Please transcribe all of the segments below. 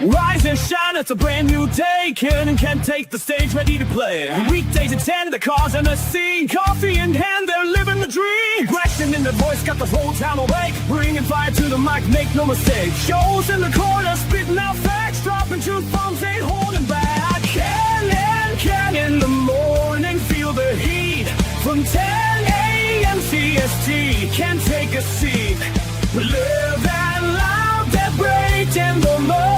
Rise and shine, it's a brand new day. Kid can take the stage, ready to play. Weekdays at 10, the cars in the scene. Coffee in hand, they're living the dream. Question in their voice, got the whole town awake. Bringing fire to the mic, make no mistake. Shows in the corner, spitting out facts. Dropping truth bombs, ain't holding back. Can in the morning, feel the heat. From 10 a.m. CST, can take a seat. Live and loud, they're breaking the mold.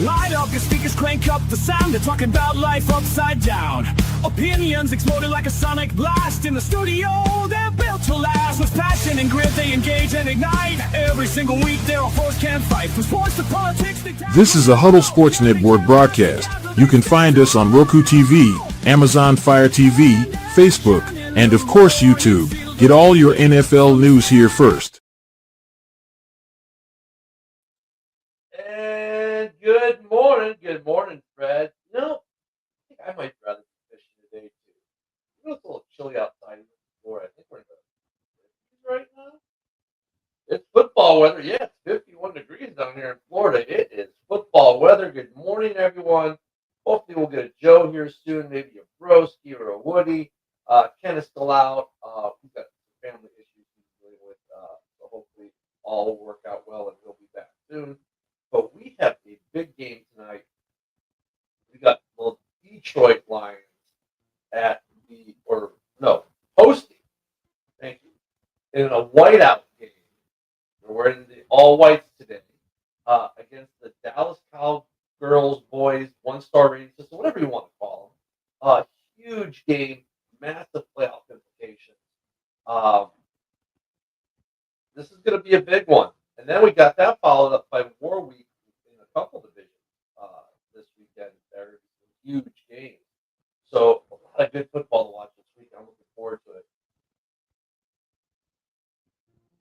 Light up your speakers, crank up the sound. They're talking about life upside down. Opinions exploding like a sonic blast. In the studio, they're built to last. With passion and grit, they engage and ignite. Every single week, they're a force can't fight. From sports to politics. This is a Huddle Sports Network broadcast. You can find us on Roku TV, Amazon Fire TV, Facebook, and of course YouTube. Get all your NFL news here first. And good morning, Fred. You know, I think I might rather be fishing today too. You know, it's a little chilly outside in Florida. I think we're in the 50s right now. It's football weather. Yeah, it's 51 degrees down here in Florida. It is football weather. Good morning, everyone. Hopefully we'll get a Joe here soon, maybe a Broski or a Woody. Ken is still out. We've got some family issues he's dealing with, so hopefully all will work out well and he'll be back soon. But we have a big game tonight. We got the Detroit Lions hosting, thank you, in a whiteout game. We're wearing the all whites today against the Dallas Cowgirls boys, one-star rating system, whatever you want to call them. Huge game, massive playoff implications. This is going to be a big one. And then we got that followed up by War Week in a couple divisions this weekend. There's some huge games. So a lot of good football to watch this week. I'm looking forward to it.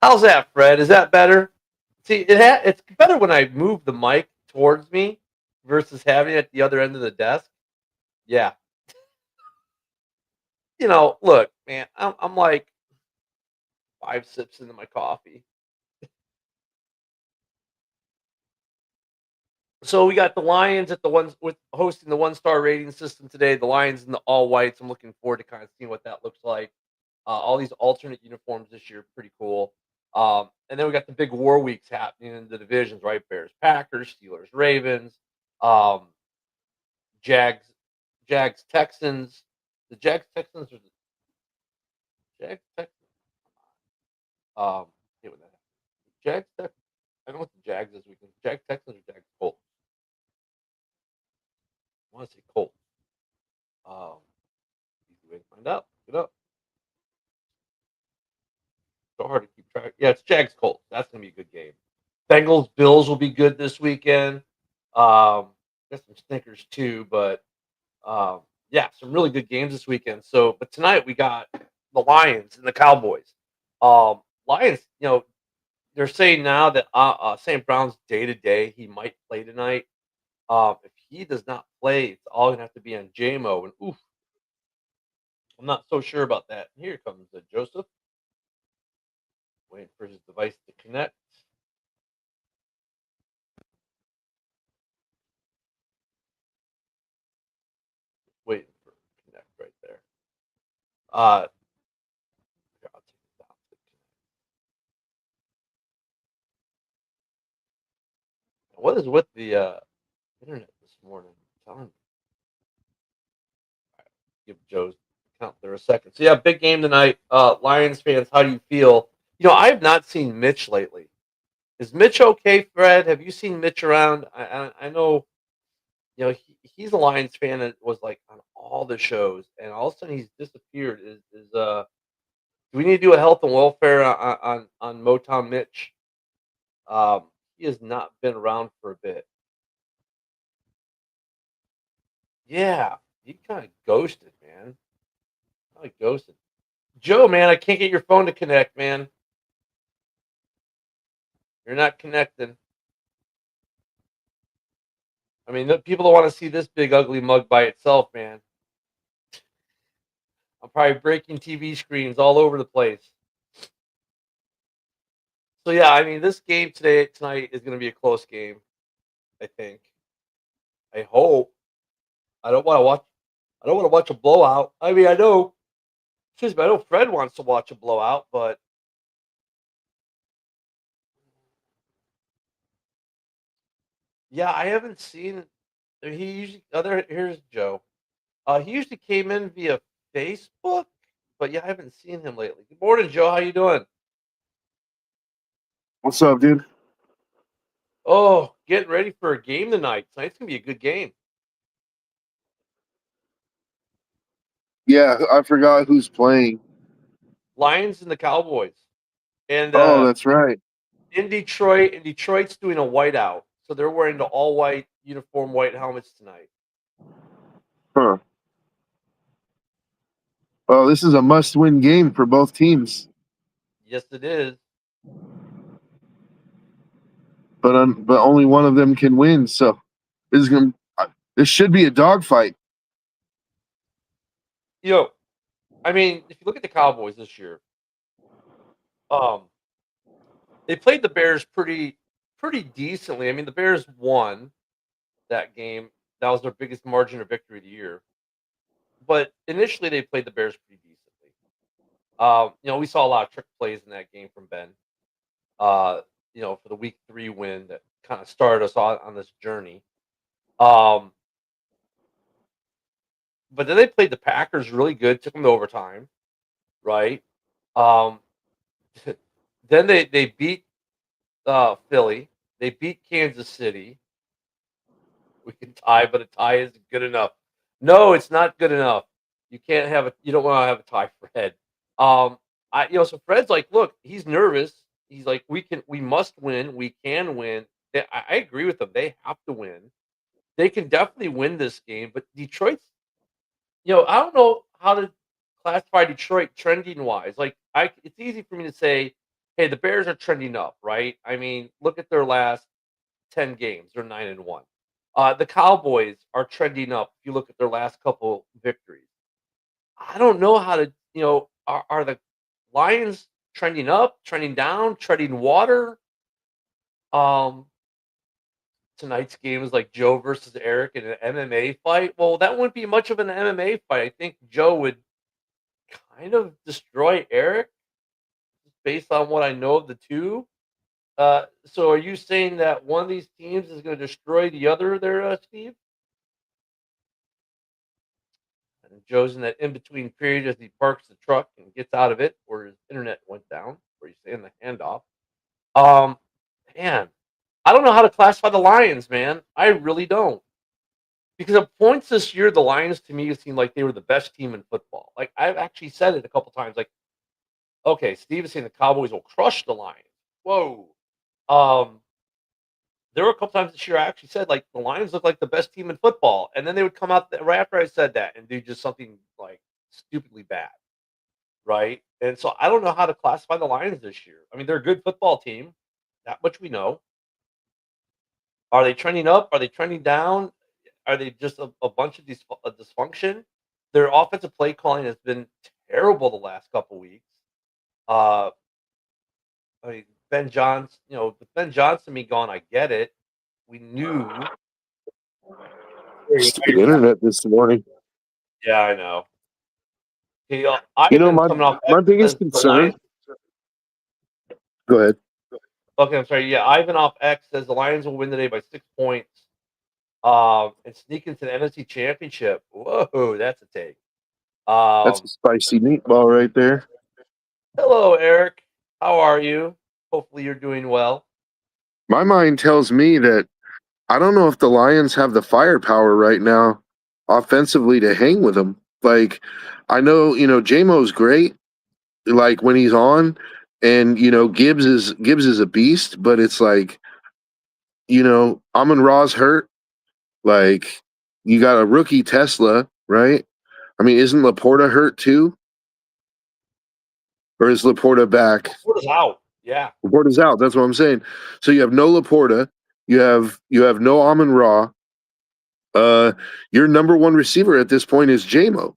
How's that, Fred? Is that better? See, it's better when I move the mic towards me versus having it at the other end of the desk. Yeah. You know, look, man, I'm like 5 sips into my coffee. So we got the Lions at the ones with hosting the one-star rating system today. The Lions in the all whites. I'm looking forward to kind of seeing what that looks like. All these alternate uniforms this year, pretty cool. And then we got the big war weeks happening in the divisions, right? Bears, Packers, Steelers, Ravens, Jags, Texans. The Jags, Texans, or the Jags, Texans. Hey, when that happens. Jags, Texans. I don't know what the Jags is weekend. Jags, Texans, or Jags, Colts. I want to say Colts. Easy way to find out. Look it up. So hard to keep track. Yeah, it's Jags Colts. That's gonna be a good game. Bengals Bills will be good this weekend. Got some stinkers too, but yeah, some really good games this weekend. So, but tonight we got the Lions and the Cowboys. Lions, you know, they're saying now that St. Brown's day to day. He might play tonight. If he does not play, it's all gonna have to be on JMO. And oof, I'm not so sure about that. Here comes Joseph. Waiting for his device to connect. Waiting for it to connect right there. I'll take it down to connect. What is with the internet this morning? I'm telling you. All right, give Joe's count there a second. So yeah, big game tonight. Lions fans, how do you feel? You know, I have not seen Mitch lately. Is Mitch okay, Fred? Have you seen Mitch around? I know, you know, he's a Lions fan that was like on all the shows, and all of a sudden he's disappeared. Do we need to do a health and welfare on Motown Mitch? He has not been around for a bit. Yeah, he kind of ghosted, man. Kind of ghosted. Joe, man, I can't get your phone to connect, man. You're not connecting. I mean, the people don't want to see this big ugly mug by itself, man. I'm probably breaking TV screens all over the place. So yeah, I mean, this game tonight is going to be a close game. I think. I hope. I don't want to watch. I don't want to watch a blowout. I mean, I know. Excuse me. I know Fred wants to watch a blowout, but yeah, I haven't seen. He usually other here's Joe. He usually came in via Facebook, but yeah, I haven't seen him lately. Good morning, Joe. How you doing? What's up, dude? Oh, getting ready for a game tonight. Tonight's gonna be a good game. Yeah, I forgot who's playing. Lions and the Cowboys, and Oh, that's right. in Detroit, and Detroit's doing a whiteout, so they're wearing the all white uniform, white helmets tonight. Huh. Oh, this is a must-win game for both teams, Yes, it is. but only one of them can win. So this is gonna. This should be a dogfight. Yo, I mean, if you look at the Cowboys this year, um, they played the Bears pretty decently. I mean, the Bears won that game. That was their biggest margin of victory of the year. But initially, they played the Bears pretty decently. We saw a lot of trick plays in that game from Ben. Uh, for the Week 3 win that kind of started us on this journey. Um, but then they played the Packers really good, took them to overtime, right? Um, then they beat Philly. They beat Kansas City. We can tie, but a tie isn't good enough. No, it's not good enough. You can't have a. You don't want to have a tie, Fred. So Fred's like, look, he's nervous. He's like, we must win. We can win. I agree with him. They have to win. They can definitely win this game, but Detroit's. I don't know how to classify Detroit trending wise. It's easy for me to say, hey, the Bears are trending up, right? I mean, look at their last 10 games; they're 9-1. The Cowboys are trending up. If you look at their last couple victories, I don't know how to. Are the Lions trending up, trending down, treading water? Um, Tonight's game is like Joe versus Eric in an MMA fight. Well, that wouldn't be much of an MMA fight. I think Joe would kind of destroy Eric based on what I know of the two. So are you saying that one of these teams is going to destroy the other there, Steve? And Joe's in that in between period as he parks the truck and gets out of it, or his internet went down, or he's saying the handoff. Um, Man, I don't know how to classify the Lions, man. I really don't. Because at points this year, the Lions to me seemed like they were the best team in football. Like I've actually said it a couple times. Like, okay, Steve is saying the Cowboys will crush the Lions. Whoa. Um, there were a couple times this year I actually said like the Lions look like the best team in football, and then they would come out right after I said that and do just something like stupidly bad, right? And so I don't know how to classify the Lions this year. I mean, they're a good football team, that much we know. Are they trending up? Are they trending down? Are they just a bunch of dysfunction? Their offensive play calling has been terrible the last couple weeks. Uh, I mean, Ben Johnson, with Ben Johnson being gone, I get it. We knew. Stupid internet this morning. Yeah, I know. Okay, You know, Ivan my coming off my X says biggest the Lions. concern. Go ahead. Okay, I'm sorry. Yeah, Ivan off X says the Lions will win today by 6 points. And sneak into the NFC Championship. Whoa, that's a take. That's a Um, spicy meatball right there. Hello, Eric. How are you? Hopefully, you're doing well. My mind tells me that I don't know if the Lions have the firepower right now offensively to hang with them. Like, I know, JMO's great, like when he's on, and Gibbs is a beast, but it's like, Amon Ra's hurt. Like, you got a rookie Tesla, right? I mean, isn't Laporta hurt too? Or is Laporta back? What is out? Yeah. Laporta's out. That's what I'm saying. So you have no Laporta. You have no Amon Ra. Your number one receiver at this point is JMO.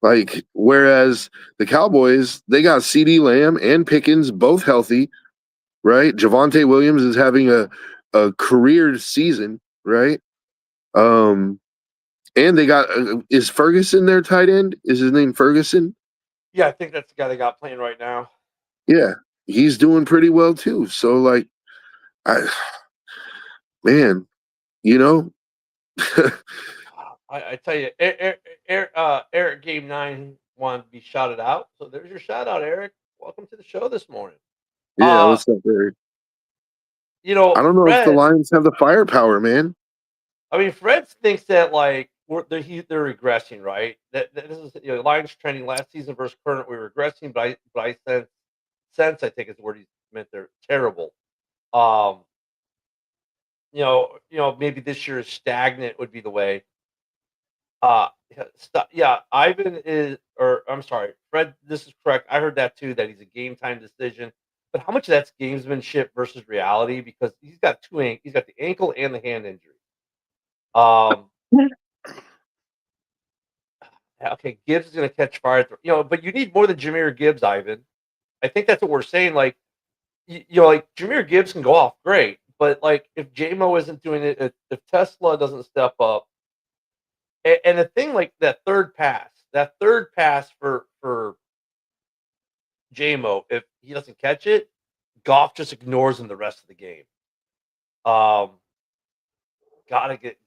Like, whereas the Cowboys, they got CD Lamb and Pickens both healthy, right? Javonte Williams is having a career season, right? Um, and they got is Ferguson their tight end? Is his name Ferguson? Yeah, I think that's the guy they got playing right now. Yeah, he's doing pretty well too. So like, I man, you know, I tell you, Eric Game 9 wanted to be shouted out. So there's your shout out, Eric. Welcome to the show this morning. yeah. Uh, What's up, Eric? you know, I don't know if the Fred, Lions have the firepower, man. I mean, Fred thinks that like they're regressing, right? That this is Lions trending last season versus current. We're regressing, but I sense I think is the word he meant. They're terrible. Um, maybe this year is stagnant would be the way. Yeah, Ivan is, or I'm sorry, Fred. This is correct. I heard that too. That he's a game time decision. But how much of that's gamesmanship versus reality? Because he's got he's got the ankle and the hand injury. Um, yeah, okay, Gibbs is going to catch fire. But you need more than Jameer Gibbs, Ivan. I think that's what we're saying. Like, like Jameer Gibbs can go off great, but like if JMO isn't doing it, if Tesla doesn't step up, and the thing like that third pass for JMO, if he doesn't catch it, Goff just ignores him the rest of the game. Gotta get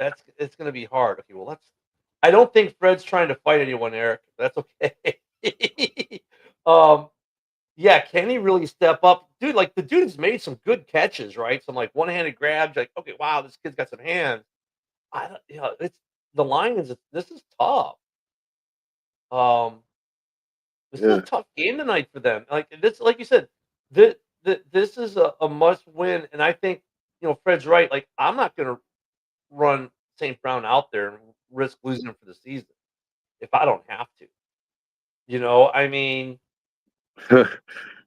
that's it's gonna be hard. Okay, well I don't think Fred's trying to fight anyone, Eric. That's okay. um, yeah, can he really step up? Dude, like the dude's made some good catches, right? Some like one-handed grabs, like, okay, wow, this kid's got some hands. I don't it's the Lions, this is tough. Um, this is a Yeah, tough game tonight for them. Like this, like you said, this is a must win, and I think Fred's right. Like I'm not gonna run St. Brown out there and risk losing him for the season if I don't have to. I mean,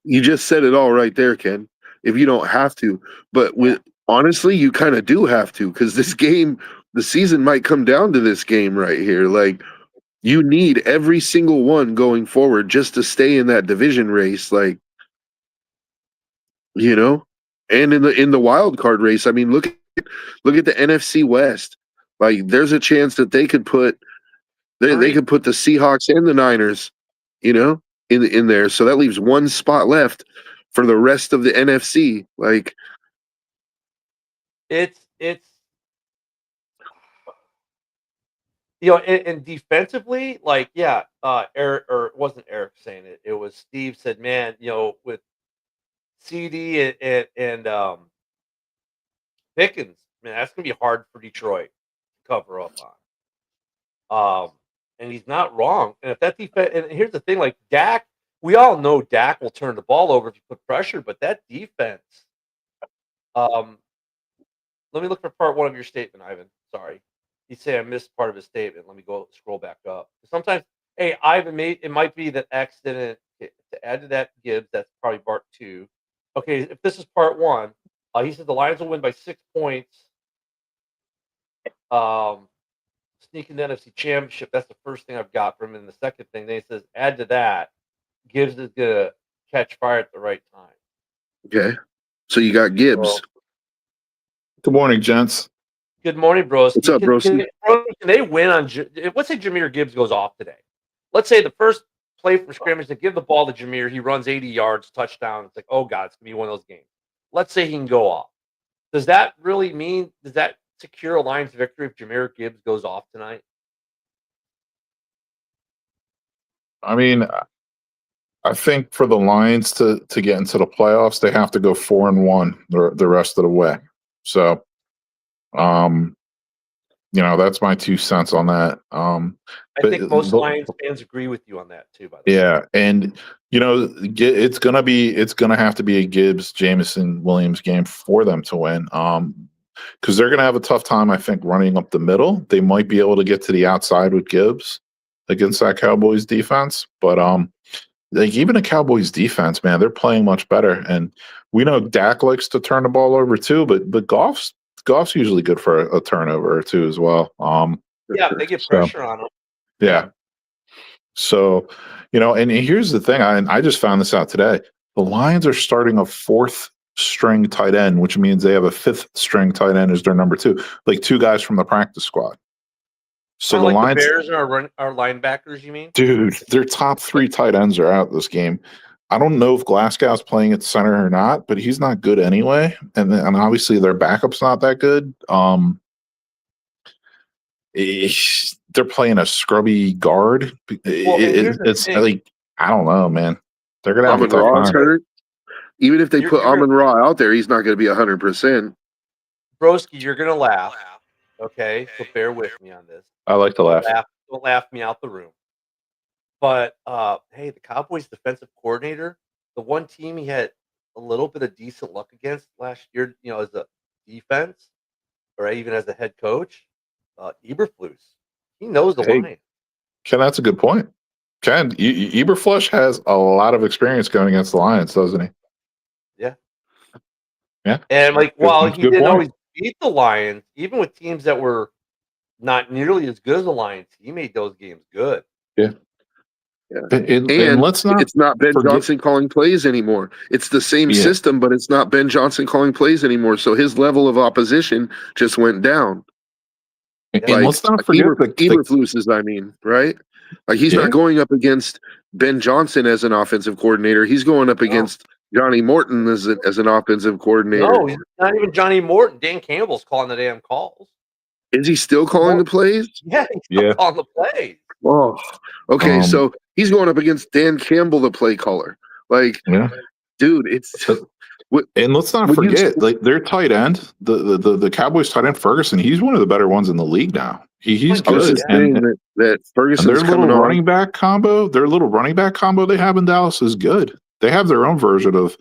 you just said it all right there, Ken. If you don't have to, but yeah, with honestly, you kind of do have to because this game, the season might come down to this game right here. Like you need every single one going forward just to stay in that division race. Like you know, and in the wild card race. I mean, look at the NFC West. Like there's a chance that they three. could put the Seahawks and the Niners, in there. So that leaves one spot left for the rest of the NFC. Like, It's and defensively, like yeah, Eric or it wasn't Eric saying it. It was Steve said, man, with CD and Pickens, man, that's gonna be hard for Detroit to cover up on. And he's not wrong. And if that defense, and here's the thing, like Dak, we all know Dak will turn the ball over if you put pressure, but that defense, um, let me look for part one of your statement, Ivan. Sorry. You say I missed part of his statement. Let me go scroll back up. Sometimes, hey, Ivan, it might be that X didn't to add to that Gibbs. That's probably part two. Okay, if this is part one, he said the Lions will win by 6 points. Um, Sneaking the NFC Championship. That's the first thing I've got from him. And the second thing, then he says, add to that, Gibbs is gonna catch fire at the right time. okay, so you got Gibbs. So, Good morning, gents. good morning, bros. What's up, broski? Can they win on? Let's say Jameer Gibbs goes off today. Let's say the first play from scrimmage, they give the ball to Jameer. He runs 80 yards, touchdown. It's like, oh god, it's gonna be one of those games. Let's say he can go off. Does that really mean? Does that secure a Lions victory if Jameer Gibbs goes off tonight? I mean, I think for the Lions to get into the playoffs, they have to go 4-1 the rest of the way. So, that's my 2 cents on that. I think most Lions fans agree with you on that too. By the way, yeah, and it's gonna have to be a Gibbs, Jameson, Williams game for them to win. Because they're gonna have a tough time, I think, running up the middle. They might be able to get to the outside with Gibbs against that Cowboys defense, but like even the Cowboys defense, man, they're playing much better. And we know Dak likes to turn the ball over too, but Goff's usually good for a turnover or two as well. Yeah, if they get So, pressure on them. yeah. So, and here's the thing. I just found this out today. The Lions are starting a fourth string tight end, which means they have a fifth string tight end as their number two, like two guys from the practice squad. So Kind of the like the Lions, Bears are our linebackers. You mean? dude, their top three tight ends are out this game. I don't know if Glasgow's playing at center or not, but he's not good anyway. And obviously their backup's not that good. They're playing a scrubby guard. Well, and here's the It's thing: like, I don't know, man. They're gonna have a Amon tough Ra's time. hurt. Even if they you're, put you're gonna, Amon Ra out there, he's not going to be 100%. Broski, you're gonna laugh. Okay, so bear with me on this. I like to laugh. Don't laugh me out the room. But hey, the Cowboys defensive coordinator, the one team he had a little bit of decent luck against last year, as a defense or even as a head coach, Eberflus. He knows the Hey, line. Ken, that's a good point. Ken, Eberflush has a lot of experience going against the Lions, doesn't he? Yeah. Yeah. And Good- while that's a he good didn't point. always beat the Lions, even with teams that were not nearly as good as the Lions, he made those games good. Yeah. Yeah. And let's not It's not Ben forget. Johnson calling plays anymore. It's the same Yeah. system, but it's not Ben Johnson calling plays anymore. So his level of opposition just went down. And let's not forget Eberflus's, I mean, right? Like he's Yeah. not going up against Ben Johnson as an offensive coordinator. He's going up against Johnny Morton as an offensive coordinator. No, he's not even Johnny Morton. Dan Campbell's calling the damn calls. Is he still calling the plays? Yeah, he's still calling the plays. Oh, okay. So he's going up against Dan Campbell, the play caller. Like, yeah. dude, it's. And let's not forget, like their tight end, the Cowboys tight end Ferguson. He's one of the better ones in the league now. He's I was good. just saying that Ferguson's their little coming on. running back combo they have in Dallas is good. They have their own version of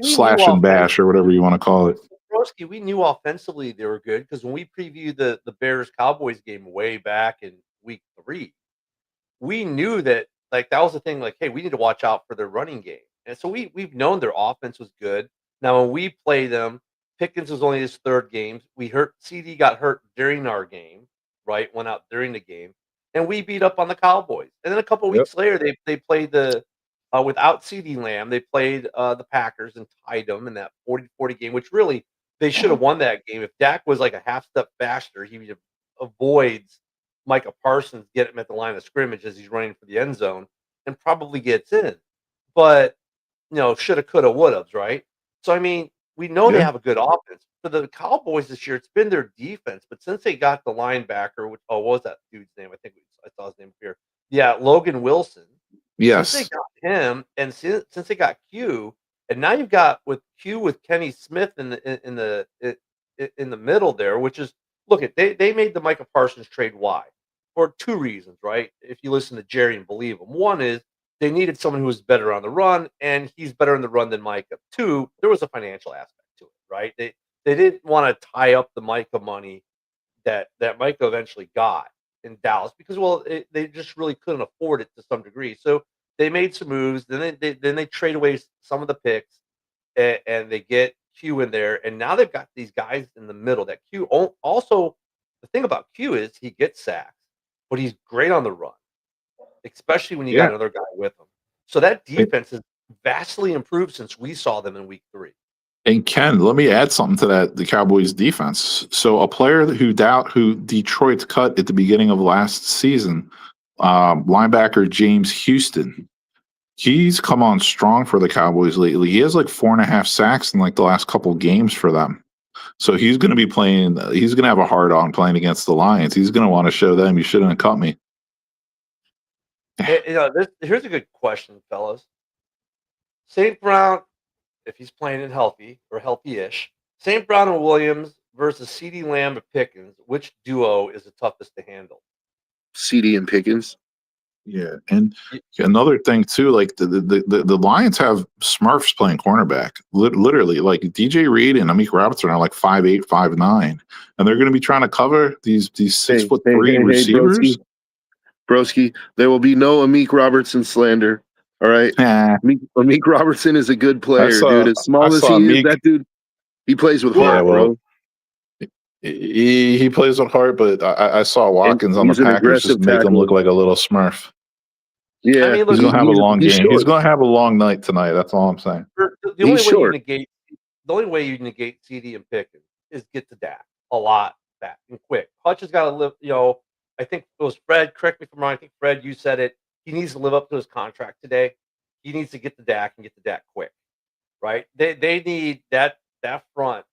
slash and bash or whatever you want to call it. Broski, we knew offensively they were good because when we previewed the Bears Cowboys game way back in week 3, we knew that that was the thing. Like, hey, we need to watch out for their running game, and so we've known their offense was good. Now when we play them, Pickens was only his third game. CD got hurt during our game, right? Went out during the game, and we beat up on the Cowboys. And then a couple weeks later, they played without CD Lamb, they played the Packers and tied them in that 40-40 game, which really they should have won that game. If Dak was like a half step faster, he avoids Micah Parsons get him at the line of scrimmage as he's running for the end zone and probably gets in. But shoulda, coulda, woulda, right? So I mean, we know they have a good offense. For the Cowboys this year, it's been their defense. But since they got the linebacker, what was that dude's name? I saw his name here. Yeah, Logan Wilson. Yes. Since they got him, and since they got Q, and now you've got with Kenny Smith in the middle there, which is they made the Micah Parsons trade. Why? For two reasons, right? If you listen to Jerry and believe him, one is they needed someone who was better on the run, and he's better on the run than Micah. Two, there was a financial aspect to it, right? They didn't want to tie up the Micah money that Micah eventually got in Dallas because they just really couldn't afford it to some degree. So they made some moves. Then they trade away some of the picks, and they get Q in there, and now they've got these guys in the middle. That Q also, the thing about Q is he gets sacks, but he's great on the run, especially when you got another guy with him. So that defense has vastly improved since we saw them in week 3. And Ken, let me add something to the Cowboys defense. So a player who Detroit cut at the beginning of last season, linebacker James Houston, he's come on strong for the Cowboys lately. He has like 4.5 sacks in like the last couple games for them. So he's going to be playing. He's going to have a hard on playing against the Lions. He's going to want to show them you shouldn't have cut me. Here's a good question, fellas. St. Brown, if he's playing it healthy or healthy-ish, St. Brown and Williams versus CD Lamb and Pickens, which duo is the toughest to handle? CD and Pickens. Yeah, and another thing too, like the Lions have Smurfs playing cornerback, literally. Like DJ Reed and Amik Robertson are like 5'8", 5'9", and they're going to be trying to cover these 6'3" receivers. Broski, there will be no Amik Robertson slander. All right, Amik Robertson is a good player, dude. As small as he is, that dude, he plays with heart, bro. He plays with heart, but I saw And Watkins on the he's an Packers just aggressive make him look tackler. like a little Smurf. I Yeah, mean, He's look, gonna have a long he's game. He's short. gonna have a long night tonight. That's all I'm saying. the He's only way you short. negate CD and Pickens is get to Dak a lot back and quick. Hutch has got to live. I think it was Fred. Correct me if I'm wrong. I think Fred, you said it. He needs to live up to his contract today. He needs to get to Dak and get to Dak quick. Right? They need that front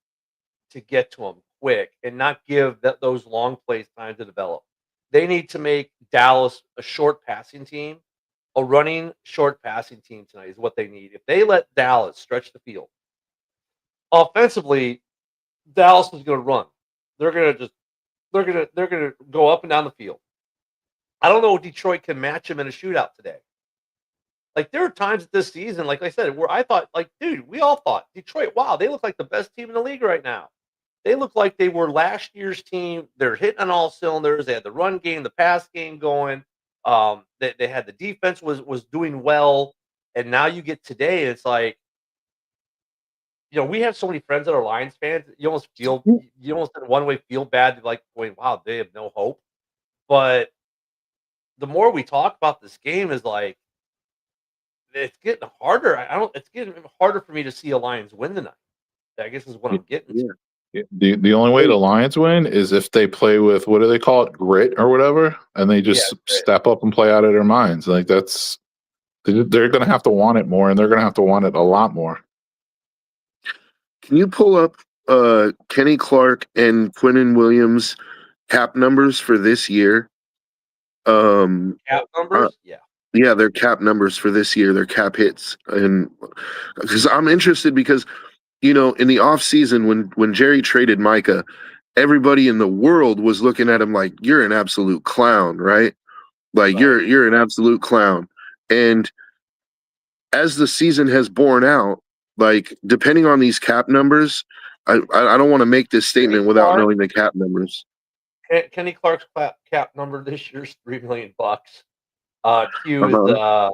to get to him quick and not give those long plays time to develop. They need to make Dallas a short passing team. A running short passing team tonight is what they need. If they let Dallas stretch the field offensively, Dallas is going to run. They're going to go up and down the field. I don't know if Detroit can match them in a shootout today. Like there are times this season, like I said, where I thought, like, dude, we all thought Detroit, wow, they look like the best team in the league right now. They look like they were last year's team. They're hitting on all cylinders. They had the run game, the pass game going. They had the defense was doing well, and now you get today, it's like, we have so many friends that are Lions fans. You almost in one way feel bad, like going, wow, they have no hope. But the more we talk about this game, is like it's getting harder. I don't. It's getting harder for me to see a Lions win tonight. I guess is what I'm getting to. Yeah. The only way the Lions win is if they play with, what do they call it, grit or whatever, and they just Yeah, step up and play out of their minds. Like they're going to have to want it more, and they're going to have to want it a lot more. Can you pull up Kenny Clark and Quinnen Williams cap numbers for this year? cap numbers. Yeah. Yeah, their cap numbers for this year, their cap hits, and because I'm interested because in the off season when Jerry traded Micah, everybody in the world was looking at him like you're an absolute clown, right? Like Right. you're an absolute clown. And as the season has borne out, like depending on these cap numbers, I don't want to make this statement without knowing the cap numbers. Kenny Clark's cap number this year is $3 million. Q is Uh-huh.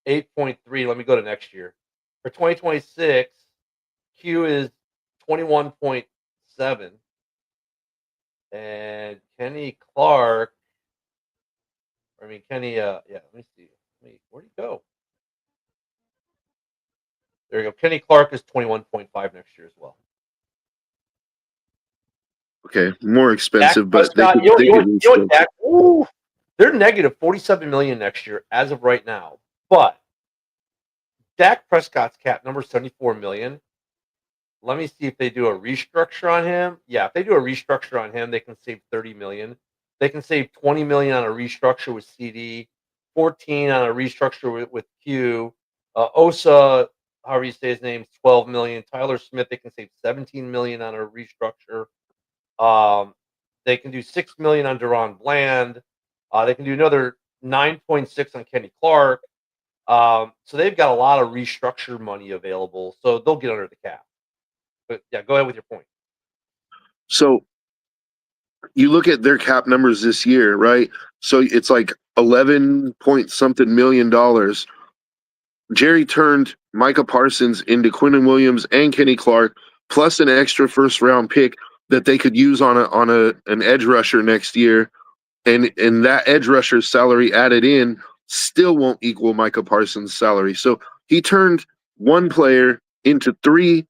8.3. Let me go to next year. For 2026, Q is 21.7, and Kenny Clark. Kenny. Yeah. Let me see. Where'd he go? There you go. Kenny Clark is 21.5 next year as well. Okay, more Dak expensive, but Prescott, they could reach what, Dak? Ooh, they're negative $47 million next year as of right now. But Dak Prescott's cap number is $74 million. Let me see if they do a restructure on him. Yeah, if they do a restructure on him, they can save $30 million. They can save $20 million on a restructure with CD, 14 on a restructure with Q. Osa, however you say his name, is $12 million. Tyler Smith, they can save $17 million on a restructure. They can do $6 million on Deron Bland. They can do another 9.6 on Kenny Clark. So they've got a lot of restructure money available, so they'll get under the cap. But yeah, go ahead with your point. So you look at their cap numbers this year, right? So it's like 11 point something $million. Jerry turned Micah Parsons into Quinnen Williams and Kenny Clark, plus an extra first round pick that they could use on an edge rusher next year. And that edge rusher's salary added in still won't equal Micah Parsons' salary. So he turned one player into three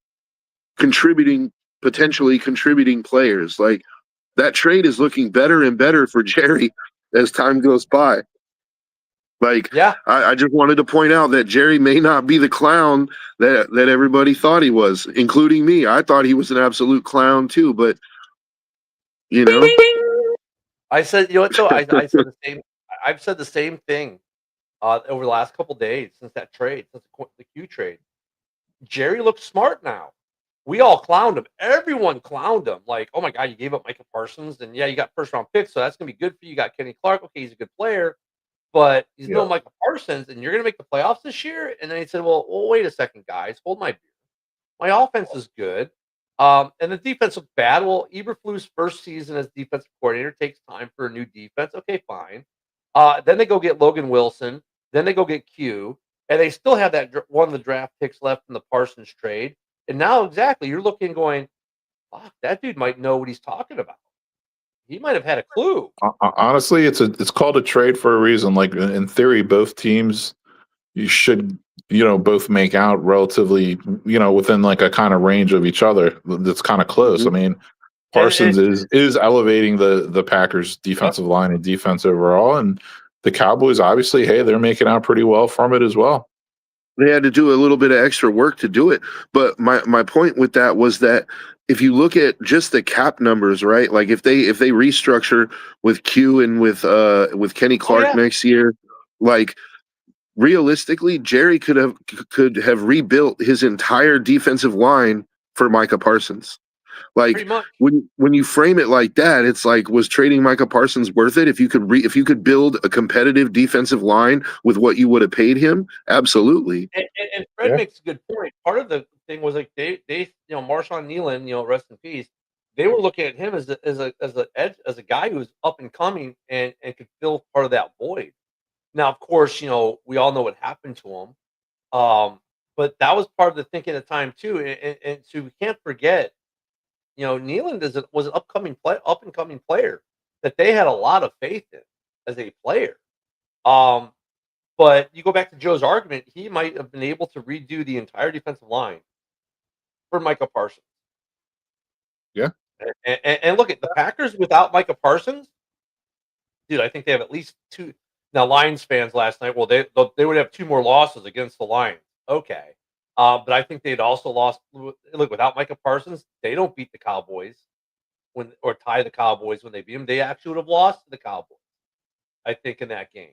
potentially contributing players. Like that trade is looking better and better for Jerry as time goes by. Like, Yeah, I just wanted to point out that Jerry may not be the clown that everybody thought he was, including me. I thought he was an absolute clown too, but you know, I said, you know what though? I said the same. I've said the same thing over the last couple days since that trade, since the Q trade. Jerry looks smart now. We all clowned him. Everyone clowned him. Like, oh my god, you gave up Micah Parsons, and yeah, you got first round picks, so that's gonna be good for you. You got Kenny Clark. Okay, he's a good player, but he's no Micah Parsons, and you're gonna make the playoffs this year. And then he said, well, wait a second, guys, hold my beer. My offense is good. And the defense looked bad. Well, Eberflus' first season as defensive coordinator takes time for a new defense. Okay, fine. Then they go get Logan Wilson. Then they go get Q. And they still have that one of the draft picks left in the Parsons trade. And now, exactly, you're looking going, fuck, that dude might know what he's talking about. He might have had a clue. Honestly, it's called a trade for a reason. Like in theory, both teams you should both make out relatively within like a kind of range of each other that's kind of close. I Mhm. mean, And Parsons is elevating the Packers yep, defensive line and defense overall, and the Cowboys obviously, hey, they're making out pretty well from it as well. They had to do a little bit of extra work to do it. But my point with that was that if you look at just the cap numbers, right? Like if they restructure with Q and with Kenny oh Clark yeah, next year, like realistically, Jerry could have rebuilt his entire defensive line for Micah Parsons. pretty Like much. when you frame it like that, it's like, was trading Micah Parsons worth it? If you could build a competitive defensive line with what you would have paid him, absolutely. And Fred Yeah. makes a good point. Part of the thing was like they Marshawn Nealon, rest in peace. They were looking at him as a guy who was up and coming and could fill part of that void. Now, of course, we all know what happened to him. But that was part of the thinking at the time too. And so we can't forget, Nealon was an up and coming player that they had a lot of faith in as a player. Um, but you go back to Joe's argument, he might have been able to redo the entire defensive line for Micah Parsons. Yeah. And look at the Packers without Micah Parsons, dude. I think they have at least two. Now, Lions fans last night, well, they would have two more losses against the Lions. Okay, but I think they'd also lost. Look, without Micah Parsons, they don't beat the Cowboys or tie the Cowboys when they beat them. They actually would have lost to the Cowboys, I think, in that game.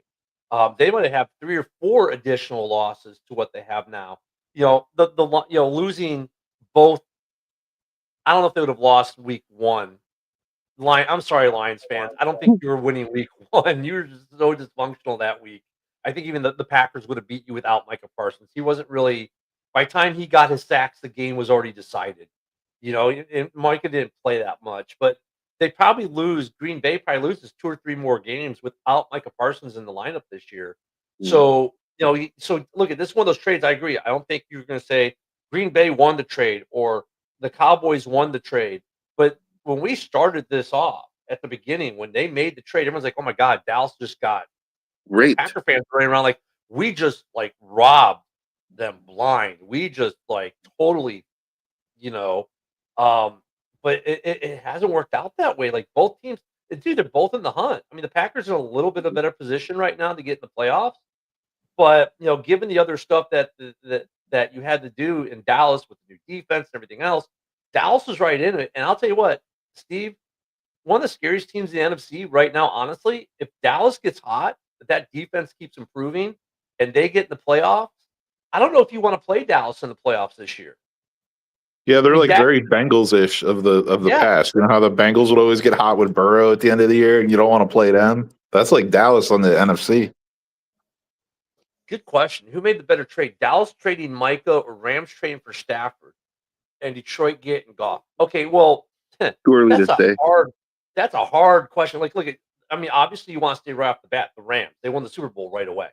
They might have 3 or 4 additional losses to what they have now. Losing both. I don't know if they would have lost week 1. I'm sorry, Lions fans. I don't think you were winning week 1. You were just so dysfunctional that week. I think even the Packers would have beat you without Micah Parsons. He wasn't really by the time he got his sacks, the game was already decided. And Micah didn't play that much, but they probably lose. Green Bay probably loses 2 or 3 more games without Micah Parsons in the lineup this year. Mm. So look at this is one of those trades. I agree. I don't think you're going to say Green Bay won the trade or the Cowboys won the trade, but when we started this off at the beginning, when they made the trade, everyone's like, "Oh my God, Dallas just got." Raped. Packer fans running around like we just like robbed them blind. We just like totally, you know. Um, but it hasn't worked out that way. Like both teams, dude, they're both in the hunt. I mean, the Packers are in a little bit of a better position right now to get in the playoffs. But given the other stuff that you had to do in Dallas with the new defense and everything else, Dallas was right in it. And I'll tell you what, Steve, one of the scariest teams in the NFC right now, honestly, if Dallas gets hot, if that defense keeps improving, and they get in the playoffs, I don't know if you want to play Dallas in the playoffs this year. Yeah, I they're mean, like Dak, very Bengals-ish of the yeah, past. You know how the Bengals would always get hot with Burrow at the end of the year, and you don't want to play them. That's like Dallas on the NFC. good question. Who made the better trade? Dallas trading Micah or Rams trading for Stafford and Detroit getting Goff? Okay, well, Too early to that's a say. hard that's a hard question. Like, look at I mean, obviously you want to stay right off the bat. The Rams, they won the Super Bowl right away.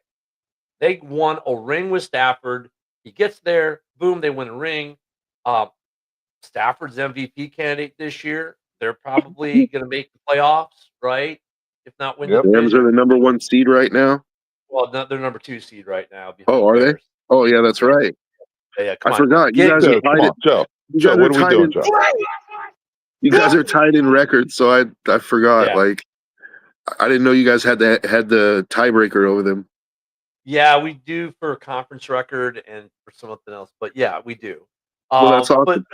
They won a ring with Stafford. He gets there, boom, they win a ring. Um, Stafford's MVP candidate this year. They're probably going to make the playoffs, right? If not win the Yep. Rams are division. the number 1 seed right now. Well, no, they're number 2 seed right now behind Oh, the are they? Bears. Oh, yeah, that's Yeah, right. yeah. I Come on, forgot. You get guys are Joe, come tied. on, Joe. You Joe, guys are what are we tied doing, in. Joe? You guys are tied in record. So I forgot. yeah, Like I didn't know you guys had the tiebreaker over them. yeah. We do for a conference record and for something else, but yeah, we do. Well, that's But awesome.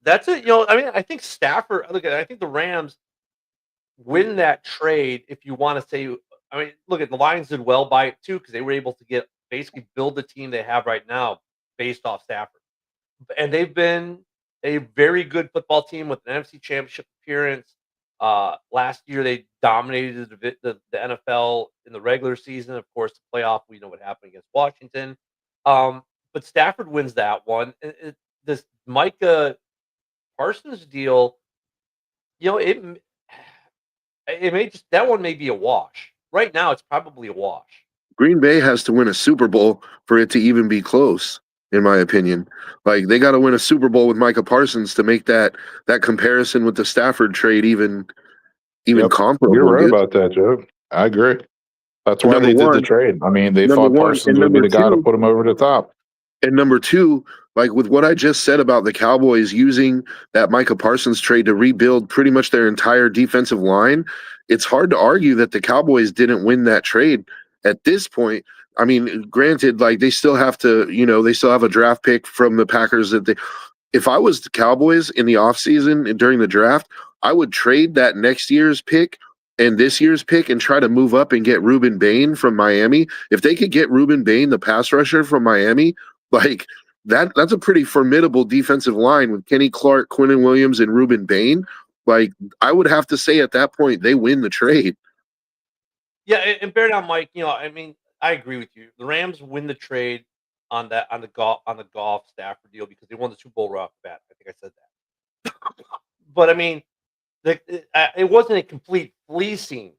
that's it. I mean, I think Stafford. Look at. I think the Rams win that trade. If you want to say, I mean, look at the Lions did well by it too because they were able to get basically build the team they have right now based off Stafford, and they've been a very good football team with an NFC Championship appearance. Last year they dominated the NFL in the regular season. Of course, the playoff we know what happened against Washington. But Stafford wins that one. This Micah Parsons deal, it may just that one may be a wash. Right now, it's probably a wash. Green Bay has to win a Super Bowl for it to even be close. in my opinion. Like they got to win a Super Bowl with Micah Parsons to make that comparison with the Stafford trade even Yep, you're comparable, right dude. about that, Joe. I agree. That's why Number they did the one, trade. I mean, they number thought one, and Parsons would be the guy to put him over the top. number two, like with what I just said about the Cowboys using that Micah Parsons trade to rebuild pretty much their entire defensive line, it's hard to argue that the Cowboys didn't win that trade at this point. I mean, granted, like they still have to, they still have a draft pick from the Packers that they. If I was the Cowboys in the offseason and during the draft, I would trade that next year's pick and this year's pick and try to move up and get Ruben Bain from Miami. If they could get Ruben Bain, the pass rusher from Miami, like that's a pretty formidable defensive line with Kenny Clark, Quinnen Williams, and Ruben Bain. Like I would have to say at that point they win the trade. Yeah, and bear down, Mike. I mean, I agree with you. The Rams win the trade on the golf Stafford deal because they won the Super Bowl right off the bat. I think I said that. But I mean, it wasn't a complete fleecing,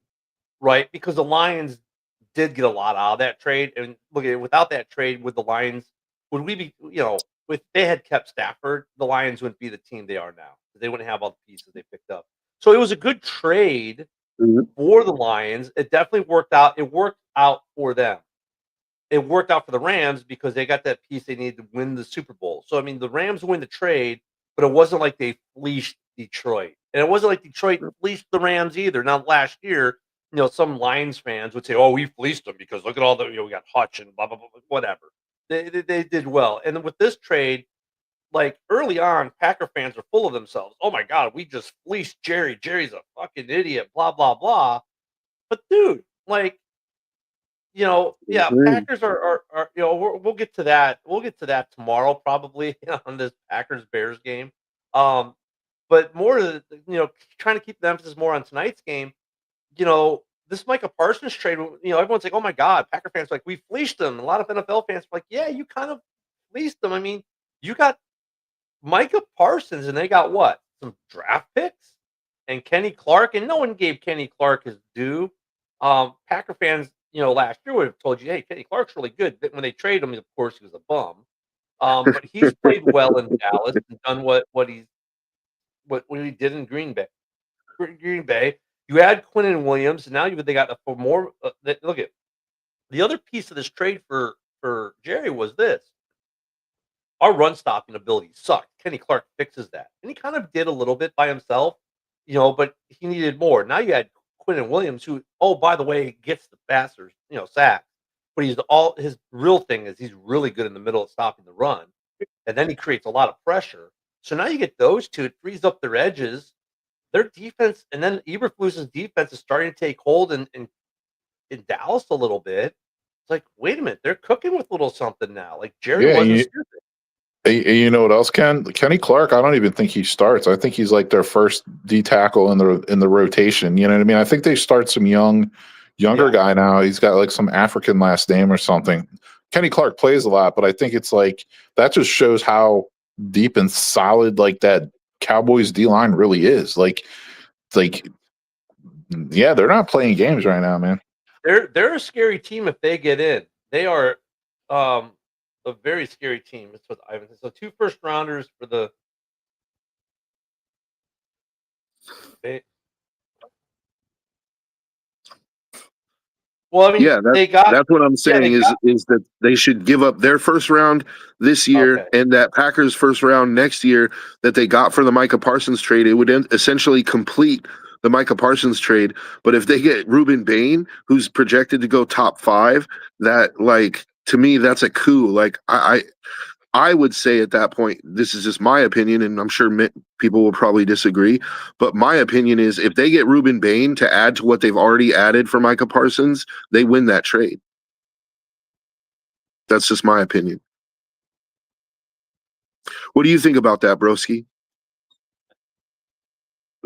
right? Because the Lions did get a lot out of that trade, and look at it. Without that trade, with the Lions, would we be? If they had kept Stafford, the Lions wouldn't be the team they are now. They wouldn't have all the pieces they picked up. So it was a good trade Mhm. for the Lions. It definitely worked out. It worked out for them. It worked out for the Rams because they got that piece they needed to win the Super Bowl. So I mean, the Rams win the trade, but it wasn't like they fleeced Detroit, and it wasn't like Detroit fleeced the Rams either. Now last year, some Lions fans would say, "Oh, we fleeced them because look at all the we got Hutch and blah blah blah, whatever." They did well, and then with this trade, like early on, Packer fans are full of themselves. Oh my God, we just fleeced Jerry. Jerry's a fucking idiot. Blah blah blah. But dude, like yeah, Mhm. Packers are we'll get to that. We'll get to that tomorrow probably on this Packers Bears game. Um, but more to trying to keep the emphasis more on tonight's game. This Micah Parsons trade. Everyone's like, oh my God, Packer fans are like we fleeced them. A lot of NFL fans are like, yeah, you kind of fleeced them. I mean, you got Micah Parsons, and they got what? Some draft picks and Kenny Clark, and no one gave Kenny Clark his due. Packer fans, last year would have told you, hey, Kenny Clark's really good. But when they traded him, of course, he was a bum. But he's played well in Dallas and done what he did in Green Bay. Green Bay. You add Quinnen Williams, and now they got for more. Look at the other piece of this trade for Jerry was this. Our run stopping ability sucked. Kenny Clark fixes that. And he kind of did a little bit by himself, but he needed more. Now you had Quinnen Williams, who, oh, by the way, gets the faster, sack. But his real thing is he's really good in the middle of stopping the run. And then he creates a lot of pressure. So now you get those two, it frees up their edges. Their defense, and then Eberflus's defense is starting to take hold in Dallas a little bit. It's like, wait a minute, they're cooking with a little something now. Like Jerry Yeah, wasn't stupid. you know what else, Ken? Kenny Clark, I don't even think he starts. I think he's like their first D tackle in the rotation. You know what I mean? I think they start some younger Yeah. guy now. He's got like some African last name or something. Kenny Clark plays a lot, but I think it's like that just shows how deep and solid like that Cowboys D line really is. Like yeah, they're not playing games right now, man. They're a scary team if they get in. They are a very scary team. It's what Ivan said. So 2 first rounders for the they, well, I mean, Yeah, they got that's what I'm yeah, they saying got is that they should give up their first round this year okay. and that Packers first round next year that they got for the Micah Parsons trade. It would essentially complete the Micah Parsons trade. But if they get Ruben Bain, who's projected to go top 5, that like to me that's a coup. Like I would say at that point, this is just my opinion, and I'm sure people will probably disagree. But my opinion is if they get Ruben Bain to add to what they've already added for Micah Parsons, they win that trade. That's just my opinion. What do you think about that, Broski?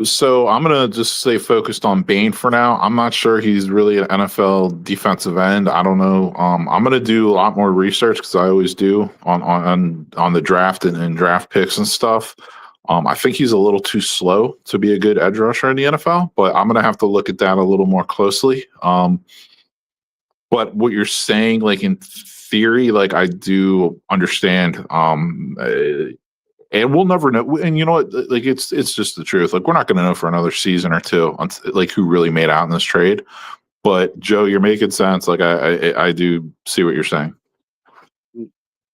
So I'm gonna just stay focused on Bain for now. I'm not sure he's really an NFL defensive end. I don't know. I'm gonna do a lot more research because I always do on the draft and draft picks and stuff. I think he's a little too slow to be a good edge rusher in the NFL, but I'm gonna have to look at that a little more closely. But what you're saying, like in theory, like I do understand. And we'll never know. And you know what? Like it's just the truth. Like we're not going to know for another season or two, like who really made out in this trade. But Joe, you're making sense. Like I do see what you're saying.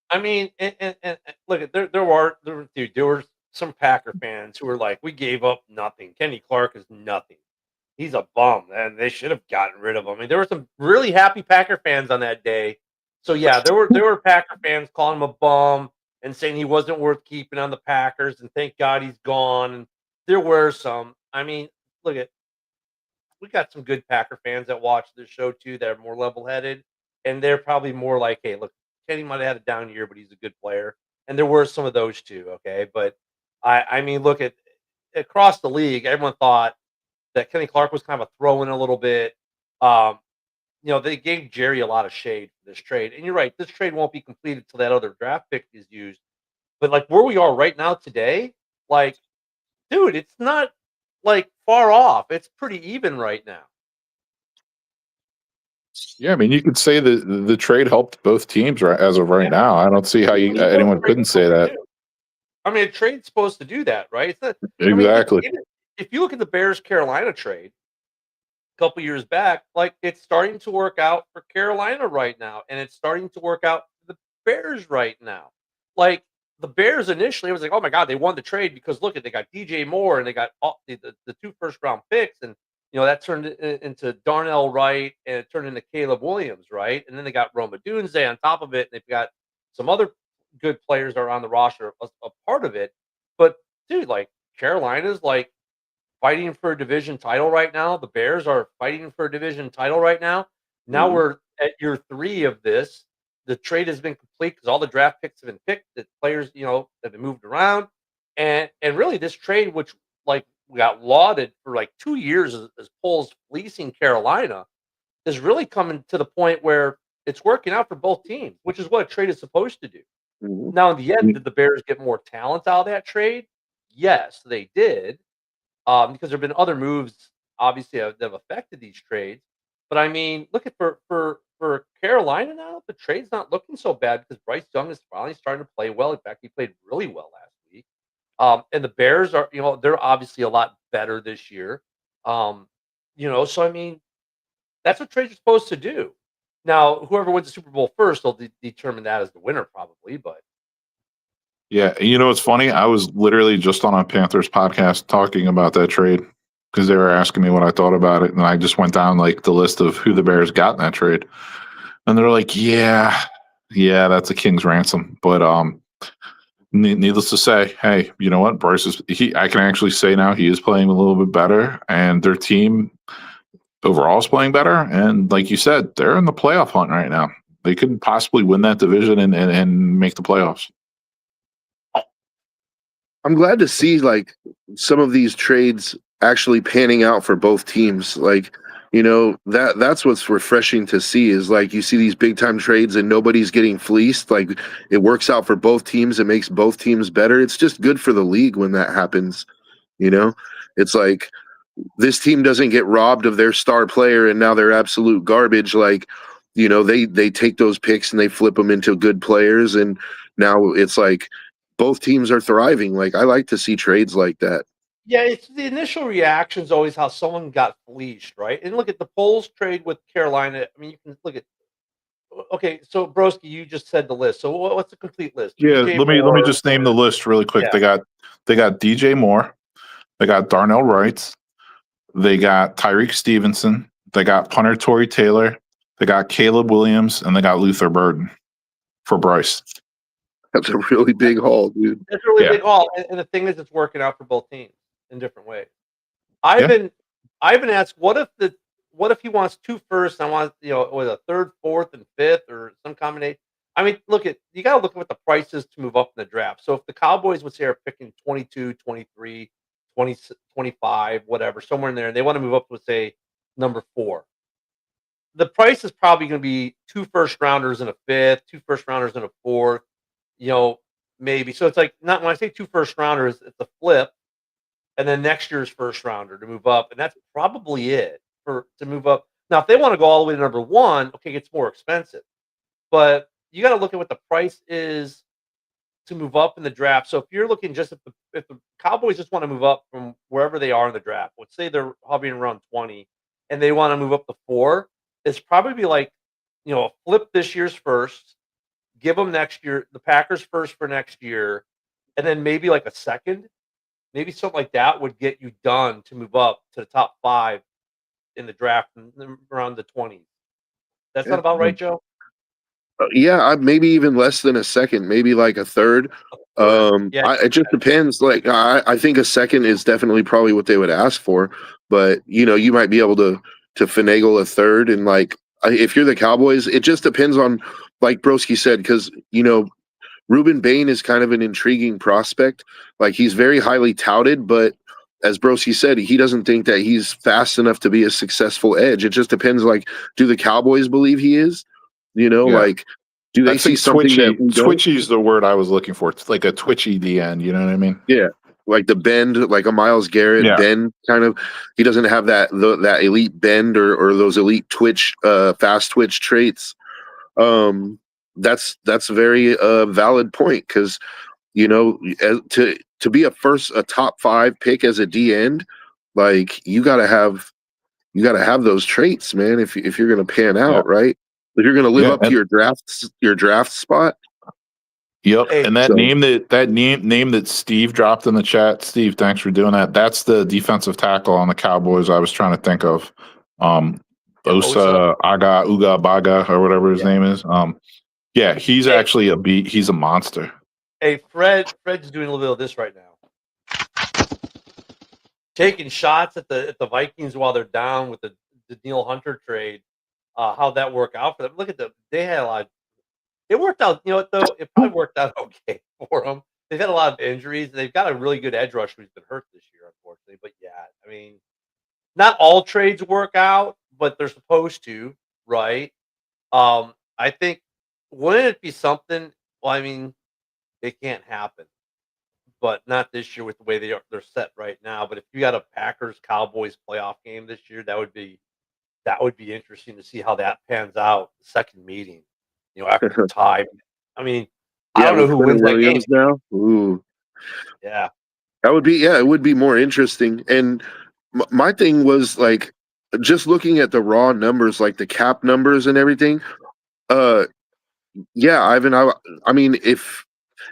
I mean, and look, there were some Packer fans who were like, "We gave up nothing. Kenny Clark is nothing. He's a bum, and they should have gotten rid of him." I mean, there were some really happy Packer fans on that day. So yeah, there were Packer fans calling him a bum and saying he wasn't worth keeping on the Packers, and thank God he's gone. And there were some. I mean, look at we got some good Packer fans that watch this show too that are more level headed, and they're probably more like, "Hey, look, Kenny might have had a down year, but he's a good player." And there were some of those too. Okay, but I mean, look at across the league, everyone thought that Kenny Clark was kind of a throw in a little bit. Um, they gave Jerry a lot of shade for this trade, and you're right. This trade won't be completed till that other draft pick is used. But like where we are right now today, like, dude, it's not like far off. It's pretty even right now. Yeah, I mean, you could say that the trade helped both teams right as of right Yeah. now. I don't see how Which is what a anyone trade's couldn't say supposed to that. do. I mean, a trade's supposed to do that, right? It's not, I mean, look, Exactly. if you look at the Bears Carolina trade a couple years back, like it's starting to work out for Carolina right now, and it's starting to work out for the Bears right now. Like the Bears initially, it was like, oh my god, they won the trade because look at they got DJ Moore and they got all the two first round picks, and that turned into Darnell Wright and it turned into Caleb Williams, right? And then they got Roma Dunze on top of it, and they've got some other good players that are on the roster a part of it. But dude, like Carolina's like fighting for a division title right now. The Bears are fighting for a division title right now. Now Mhm. we're at year 3 of this. The trade has been complete because all the draft picks have been picked. The players, have been moved around, and really this trade, which like we got lauded for like 2 years as polls fleecing Carolina, is really coming to the point where it's working out for both teams, which is what a trade is supposed to do. Mhm. Now, in the end, did the Bears get more talent out of that trade? Yes, they did, because there have been other moves, obviously, that have affected these trades. But I mean, look at for Carolina now, the trade's not looking so bad because Bryce Young is finally starting to play well. In fact, he played really well last week. And the Bears are, they're obviously a lot better this year. So I mean, that's what trades are supposed to do. Now, whoever wins the Super Bowl first will determine that as the winner, probably. But Yeah, you know what's funny? I was literally just on a Panthers podcast talking about that trade because they were asking me what I thought about it, and I just went down like the list of who the Bears got in that trade, and they're like, "Yeah, that's a king's ransom." But needless to say, hey, you know what? Bryce is he? I can actually say now he is playing a little bit better, and their team overall is playing better. And like you said, they're in the playoff hunt right now. They could possibly win that division and make the playoffs. I'm glad to see like some of these trades actually panning out for both teams. Like, that's what's refreshing to see is like you see these big time trades and nobody's getting fleeced. Like it works out for both teams. It makes both teams better. It's just good for the league when that happens. You know, it's like this team doesn't get robbed of their star player and now they're absolute garbage. Like, they take those picks and they flip them into good players, and now it's like both teams are thriving. Like I like to see trades like that. yeah, it's the initial reaction is always how someone got fleeced, right? And look at the Poles trade with Carolina. I mean, you can look at okay, so Broski, you just said the list. So what's the complete list? Yeah, DJ let me Moore. just name the list really quick. Yeah. They got DJ Moore, they got Darnell Wright, they got Tyreek Stevenson, they got punter Torrey Taylor, they got Caleb Williams, and they got Luther Burden for Bryce. That's a really big haul, dude. That's really Yeah. big haul. And the thing is, it's working out for both teams in different ways. Yeah. I've been asked, what if he wants two firsts? I want with a third, fourth, and fifth, or some combination. I mean, you got to look at what the price is to move up in the draft. So if the Cowboys would say are picking 22, 23, 20, 25, whatever, somewhere in there, and they want to move up to say number 4, the price is probably going to be 2 first rounders and a fifth, 2 first rounders and a fourth, maybe. So it's like not when I say 2 first rounders, it's a flip and then next year's first rounder to move up, and that's probably it for to move up. Now, if they want to go all the way to number 1, okay, it's more expensive. But you got to look at what the price is to move up in the draft. So if you're looking just if the Cowboys just want to move up from wherever they are in the draft, let's say they're hovering around 20 and they want to move up to 4, it's probably like, flip this year's first, give them next year, the Packers first for next year, and then maybe like a second, maybe something like that would get you done to move up to the top 5 in the draft around the 20s. That's not about right, Joe? Yeah, maybe even less than a second, maybe like a third. Yeah. It just depends. Like, I think a second is definitely probably what they would ask for, but you might be able to finagle a third. And like, if you're the Cowboys, it just depends on, like Broski said, because Ruben Bain is kind of an intriguing prospect. Like, he's very highly touted, but as Broski said, he doesn't think that he's fast enough to be a successful edge. It just depends. Like, do the Cowboys believe he is? Yeah. Like, do they I see think something that we don't? twitchy is the word I was looking for. It's like a twitchy DN. You know what I mean? Yeah, like the bend, like a Miles Garrett Yeah. bend kind of. He doesn't have that elite bend or those elite twitch, fast twitch traits. That's a very valid point because to be a top 5 pick as a D end, like you gotta have those traits, man. If you're gonna pan Yeah. out, right? If you're gonna live Yeah, up to your draft spot. Yep. Hey, And that So- name that Steve dropped in the chat, Steve, thanks for doing that. That's the defensive tackle on the Cowboys I was trying to think of. Osa Aga Uga Baga or whatever his name is. Yeah, he's actually he's a monster. Hey, Fred's doing a little bit of this right now. Taking shots at the Vikings while they're down with the Neil Hunter trade. How'd that work out for them? Look at them. They had a lot. It worked out. You know what, though? It probably worked out okay for them. They've had a lot of injuries. They've got a really good edge rusher who's been hurt this year, unfortunately. But yeah, I mean, not all trades work out, but they're supposed to, right? I think, wouldn't it be something? Well, I mean, it can't happen, but not this year with the way they're set right now. But if you got a Packers Cowboys playoff game this year, that would be interesting to see how that pans out. The second meeting, after the tie. I mean, I don't know who wins that game. now. Ooh. Yeah. That would be, yeah, it would be more interesting. And my thing was like, just looking at the raw numbers, like the cap numbers and everything. Yeah, Ivan. I mean, if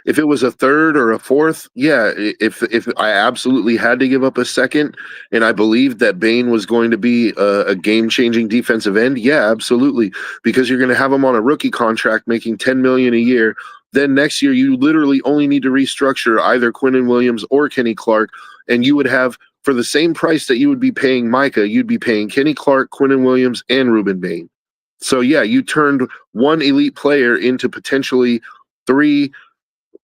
it was a third or a fourth, yeah. If I absolutely had to give up a second, and I believed that Bain was going to be a game-changing defensive end, yeah, absolutely, because you're going to have him on a rookie contract making $10 million a year. Then next year, you literally only need to restructure either Quinnen Williams or Kenny Clark, and you would have, for the same price that you would be paying Micah, you'd be paying Kenny Clark, Quinnen Williams, and Ruben Bain. So yeah, you turned one elite player into potentially 3.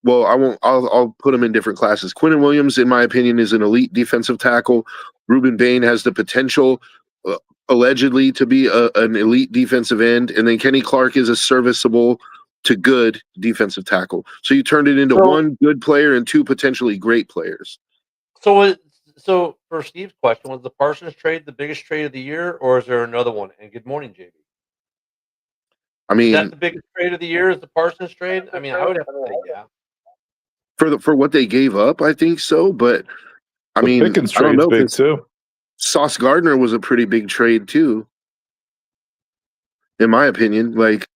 Well, I won't. I'll put them in different classes. Quinnen Williams, in my opinion, is an elite defensive tackle. Ruben Bain has the potential, allegedly, to be an elite defensive end, and then Kenny Clark is a serviceable to good defensive tackle. So you turned it into one good player and 2 potentially great players. So for Steve's question, was the Parsons trade the biggest trade of the year, or is there another one? And good morning, JB. I mean, Is that the biggest trade of the year? Is the Parsons trade? I mean, I would have to say yeah. For what they gave up, I think so. But I mean, Pickens I don't trade's know. big too. Sauce Gardner was a pretty big trade too, in my opinion. Like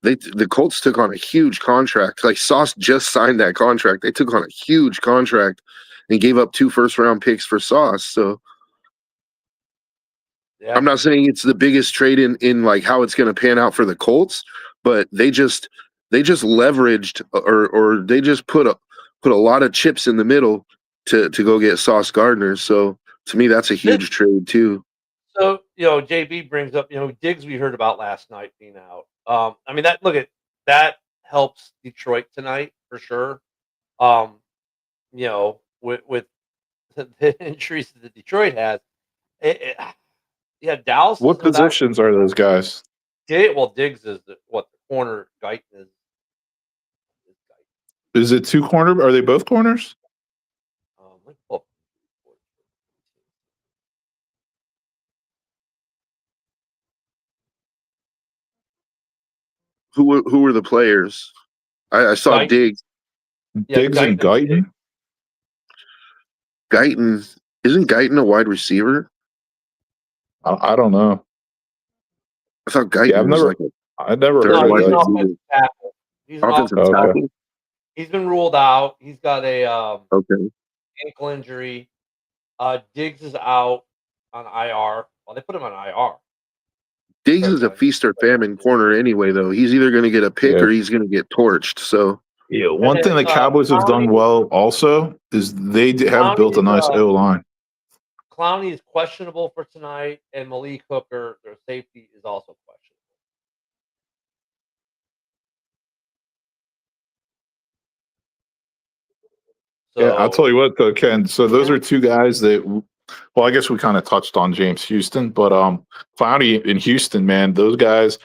the Colts took on a huge contract. Like Sauce just signed that contract. They took on a huge contract and gave up 2 first-round picks for Sauce. So Yeah. I'm not saying it's the biggest trade in like how it's going to pan out for the Colts, but they just leveraged or they just put a lot of chips in the middle to go get Sauce Gardner. So to me, that's a huge trade too. So, JB brings up, Diggs we heard about last night being out. I mean, that helps Detroit tonight for sure. With the injuries that Detroit has, Dallas. What positions are those guys? Diggs is the corner. Guyton is. Is it 2 corner? Are they both corners? Who were the players? I saw Guyton. Diggs. Yeah, Diggs and Guyton. Guyton, isn't Guyton a wide receiver? I don't know. I thought Yeah, Guyton was like a I never third heard No, of he's wide an Guyton. receiver. offensive tackle. He's an Offensive offensive Okay. tackle. tackle. He's been ruled out. He's got a Okay. ankle injury. Diggs is out on IR. Well, they put him on IR. Diggs is a feast or famine corner anyway, though. He's either going to get a pick Yeah. or he's going to get torched. So Yeah. And One thing then the Cowboys have done Clowney, well also is they have built a nice O line. Clowney is questionable for tonight, and Malik Hooker, their safety, is also questionable. Yeah, I'll tell So you what though, Ken. So those yeah, are two guys that, well, I guess we kind of touched on James Houston, but Clowney in Houston, man, those guys,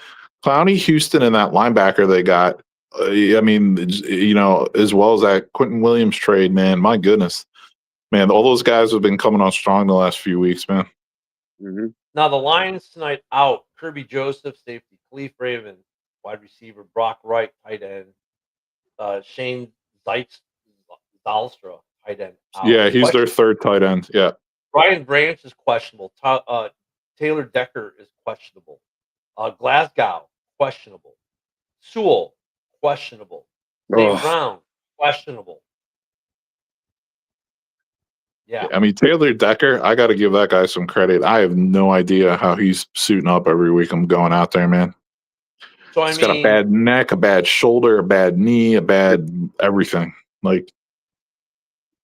Clowney, Houston, and that linebacker they got. I mean, as well as that Quentin Williams trade, man. My goodness, man, all those guys have been coming on strong the last few weeks, man. now the Lions tonight out: Kirby Joseph, safety; Khalif Raven, wide receiver; Brock Wright, tight end; Shane Zalstra, tight end, out. Yeah, he's their third tight end. Yeah. Brian Branch is questionable. Taylor Decker is questionable. Glasgow, questionable. Sewell, questionable. St. oh, Brown, questionable. Yeah. I mean, Taylor Decker, I got to give that guy some credit. I have no idea how he's suiting up every week. I'm going out there, man. So, I He's got a mean, bad neck, a bad shoulder, a bad knee, a bad everything. Like,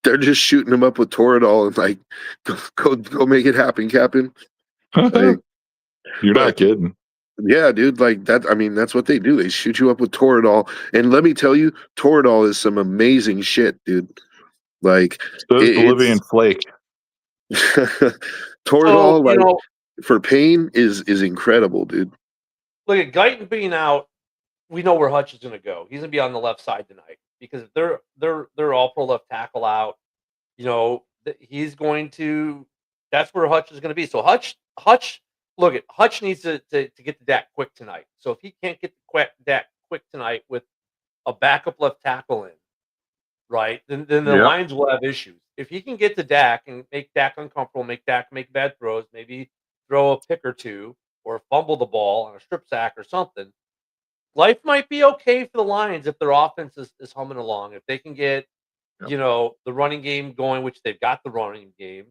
they're just shooting him up with Toradol and like, go make it happen, Captain. Like, you're not but kidding. yeah, dude, like that. I mean, that's what they do. They shoot you up with Toradol, and let me tell you, Toradol is some amazing shit, dude. Like So is Bolivian it's Flake. so, Toradol, like for pain, is incredible, dude. look at Guyton being out. We know where Hutch is going to go. He's going to be on the left side tonight because if they're all pro left tackle out, he's going to. That's where Hutch is going to be. So Hutch. Look at Hutch needs to get to Dak quick tonight. So if he can't get to Dak quick tonight with a backup left tackle in, right, then the Yeah. Lions will have issues. If he can get to Dak and make Dak uncomfortable, make Dak make bad throws, maybe throw a pick or two or fumble the ball on a strip sack or something, life might be okay for the Lions if their offense is humming along. If they can get, the running game going, which they've got the running game.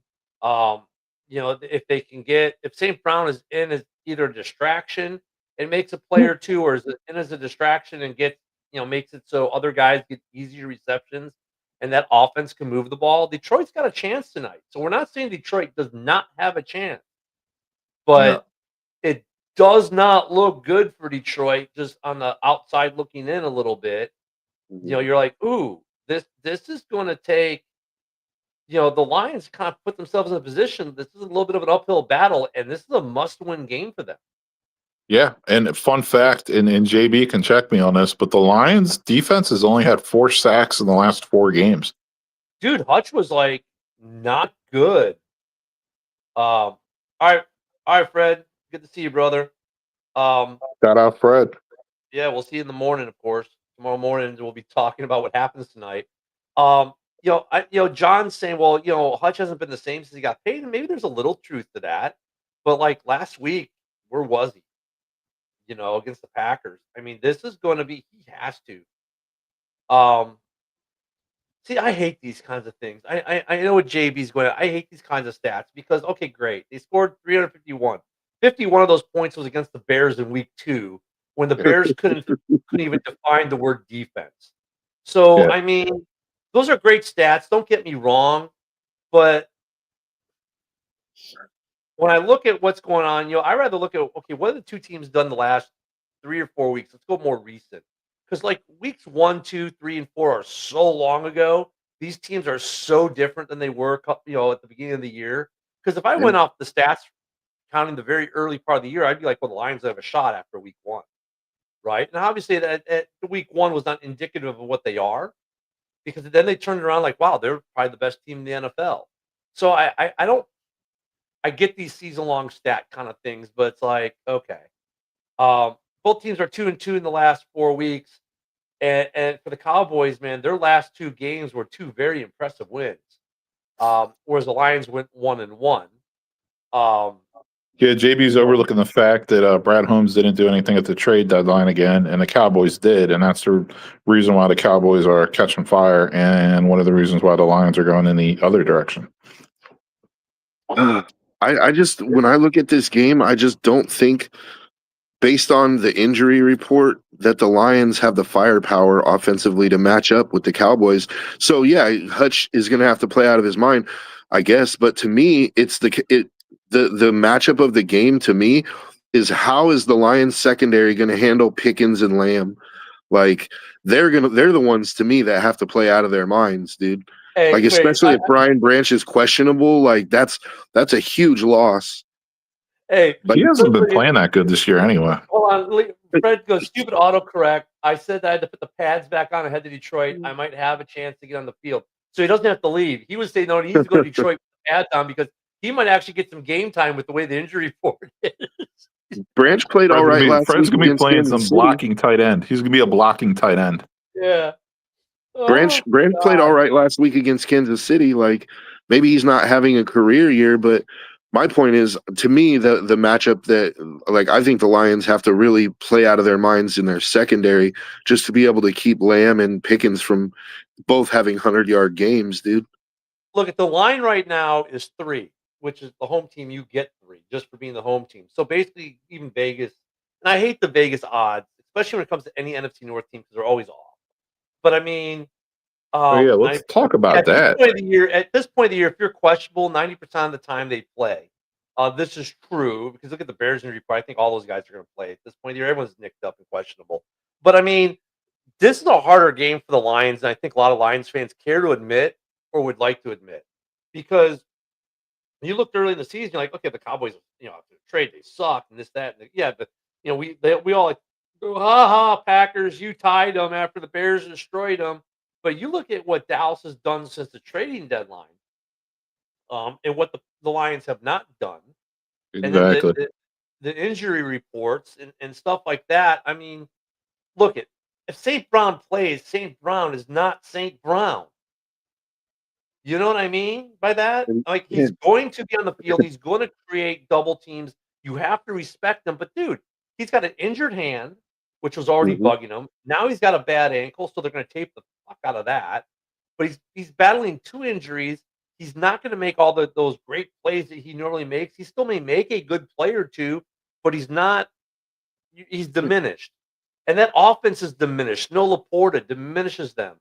If they can if St. Brown is in as either a distraction and makes a play or two, or is in as a distraction and makes it so other guys get easier receptions and that offense can move the ball. Detroit's got a chance tonight. So we're not saying Detroit does not have a chance, but it does not look good for Detroit just on the outside looking in a little bit. You're like, ooh, this is going to take. The Lions kind of put themselves in a position. This is a little bit of an uphill battle, and this is a must-win game for them. Yeah, and fun fact, and JB can check me on this, but the Lions defense has only had 4 sacks in the last 4 games. Dude, Hutch was like not good. All right, Fred. Good to see you, brother. Shout out, Fred. Yeah, we'll see you in the morning, of course. Tomorrow morning we'll be talking about what happens tonight. John's saying, well, Hutch hasn't been the same since he got paid, and maybe there's a little truth to that. But like last week, where was he? Against the Packers. I mean, this is going to be. He has to. See, I hate these kinds of things. I know what JB's going. I hate these kinds of stats because okay, great, they scored 351. 51 of those points was against the Bears in week 2 when the Bears couldn't even define the word defense. So Yeah. I mean, those are great stats. Don't get me wrong, but when I look at what's going on, I rather look at okay, what have the two teams done the last 3 or 4 weeks? Let's go more recent. Because like weeks 1, 2, 3, and 4 are so long ago. These teams are so different than they were, at the beginning of the year. Because if I went off the stats counting the very early part of the year, I'd be like, well, the Lions have a shot after week 1, right? And obviously, that week 1 was not indicative of what they are, because then they turned around like, wow, they're probably the best team in the NFL. So I don't. I get these season long stat kind of things, but it's like okay. both teams are 2-2 in the last 4 weeks, and for the Cowboys, man, their last 2 games were 2 very impressive wins. Whereas the Lions went 1-1. Um, Yeah, JB's overlooking the fact that Brad Holmes didn't do anything at the trade deadline again, and the Cowboys did, and that's the reason why the Cowboys are catching fire, and one of the reasons why the Lions are going in the other direction. I just, when I look at this game, I just don't think, based on the injury report, that the Lions have the firepower offensively to match up with the Cowboys. So yeah, Hutch is going to have to play out of his mind, I guess. But to me, it's the matchup of the game. To me, is how is the Lions secondary going to handle Pickens and Lamb? Like they're the ones to me that have to play out of their minds, dude. Like hey, wait, especially if Brian Branch is questionable, like that's a huge loss. hey, He hasn't been literally, playing that good this year anyway. hold on. Fred goes, stupid autocorrect. I said that I had to put the pads back on and head to Detroit. I might have a chance to get on the field. So he doesn't have to leave. He was saying, no, he needs to go to Detroit with the pads on because he might actually get some game time with the way the injury report is. Branch played all right last Fred's week gonna be against playing Kansas some City. blocking tight end. He's gonna be a blocking tight end. Yeah. Branch played all right last week against Kansas City. Like maybe he's not having a career year, but my point is, to me, the matchup that, like, I think the Lions have to really play out of their minds in their secondary just to be able to keep Lamb and Pickens from both having 100-yard games, dude. Look, at the line right now is 3, which is the home team. You get 3 just for being the home team. So basically, even Vegas, and I hate the Vegas odds, especially when it comes to any NFC North team because they're always off. But I mean, Oh yeah, let's talk about that. At this point of the year, if you're questionable, 90% of the time they play. This is true because look at the Bears injury report. I think all those guys are going to play at this point of the year. Everyone's nicked up and questionable. But I mean, this is a harder game for the Lions, and I think a lot of Lions fans care to admit or would like to admit because you looked early in the season, you're like, okay, the Cowboys, after the trade, they suck and this, that, and yeah, but we all like, go, ha ha, Packers, you tied them after the Bears destroyed them. But you look at what Dallas has done since the trading deadline, and what the Lions have not done, and then Exactly. the injury reports and stuff like that. I mean, look at if St. Brown plays, St. Brown is not St. Brown. You know what I mean by that? Like he's going to be on the field. He's going to create double teams. You have to respect him. But dude, he's got an injured hand, which was already bugging him. Now he's got a bad ankle, so they're going to tape the fuck out of that. But he's battling 2 injuries. He's not going to make all those great plays that he normally makes. He still may make a good play or 2, but he's not. He's diminished, and that offense is diminished. No Laporta diminishes them.